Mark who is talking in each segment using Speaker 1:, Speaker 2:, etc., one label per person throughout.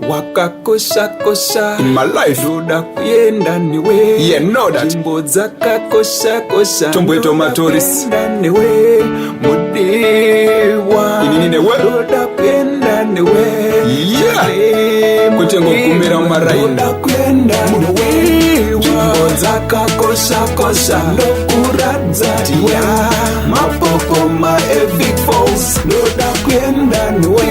Speaker 1: wakakosha kosha
Speaker 2: in my life.
Speaker 1: ndoda kuyenda niwe,
Speaker 2: Yeah, know that.
Speaker 1: Jimbo dzakakosha kosha
Speaker 2: Tombweto Matoris.
Speaker 1: niwe, mudiwa
Speaker 2: Inini newe.
Speaker 1: ndoda kuyenda niwe,
Speaker 2: Yeah. Kutengo kumira maraini.
Speaker 1: ndoda kuyenda niwe, Jimbo dzakakosha kosha ndokuradza tiwe, mapopo ma epic falls ndoda kuyenda niwe,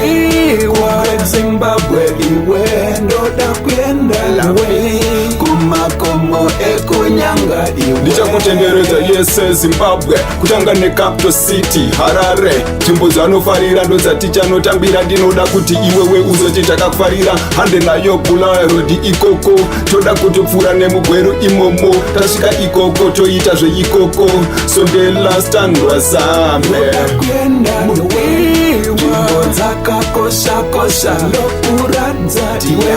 Speaker 1: Zimbabwe iwe ndoda kuyenda nawe, kumakomo ekunyanga iwe
Speaker 2: Ndichakutenderedza yese Zimbabwe, kutanga neCapital City Harare. Nzvimbo dzanofarira ndo dzatichanotambira, ndinoda kuti iwewe uzoti takakufarira. Hande nayo Bulawayo Road ikoko, toda kutopfuura nemugweru imomo, tasvika ikoko toita zveikoko, sondela standwa zambe.
Speaker 1: ndoda kuyenda nawe, Jimbo dzakakosha kosha ndokuradza tiwe,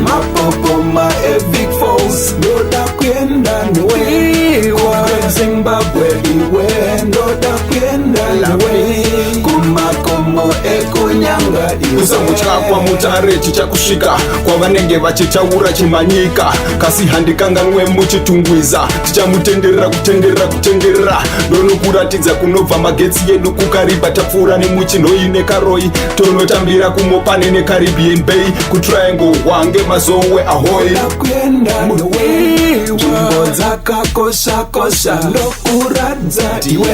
Speaker 1: mapopo ma epic falls ndoda kuyenda nawe, Zimbabwe iwe ndoda kuyenda nawe, kumakomo ekunyanga iwe
Speaker 2: Usamutya mutare chichakusvika kwavanenge vachitaura chimanyika, kasi handikanganwe muchitungwiza, tichamutenderera kutenderera ndonokuratidza kunobva magetsi edu kukariba, tapfuura nemuchinhoi nekaroi, tonotambira kumopane neCaribbean Bay, kutriangle hwange mazowe ahoy.
Speaker 1: kuyenda nawe, Jimbo dzakakosha kosha ndokuradza tiwe,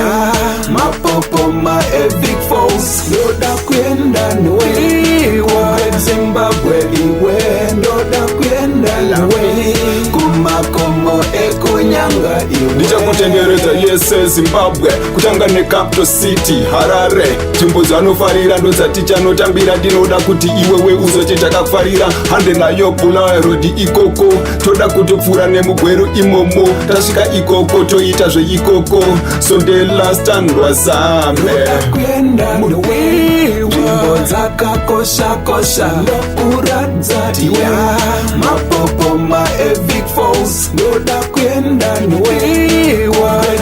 Speaker 1: mapopo ma epic falls ndoda kuyenda nawe, Zimbabwe iwe ndoda kuyenda nawe, kumakomo ekunyanga iwe
Speaker 2: Ndichakutenderedza yese Zimbabwe, kutanga neCapital City Harare. Nzvimbo dzanofarira ndo dzatichanotambira, ndinoda kuti iwewe uzoti takakufarira. Hande nayo Bulawayo Road ikoko, toda kutopfuura nemugweru imomo, tasvika ikoko toita zveikoko, sondela standwa zambe.
Speaker 1: kuyenda nawe, Jimbo dzakakosha kosha ndokuradza tiwe, mapopo ma epic falls ndoda kuyenda nawe,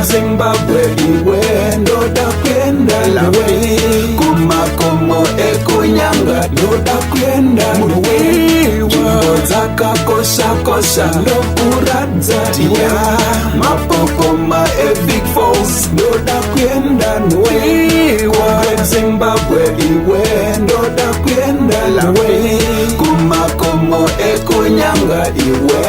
Speaker 1: Zimbabwe iwe ndoda kuyenda nawe, kumakomo ekunyanga ndoda kuyenda nawe, Jimbo dzakakosha kosha ndokuradza tiwe, mapopo ma epic falls ndoda kuyenda nawe, Zimbabwe iwe ndoda kuyenda nawe, kumakomo ekunyanga iwe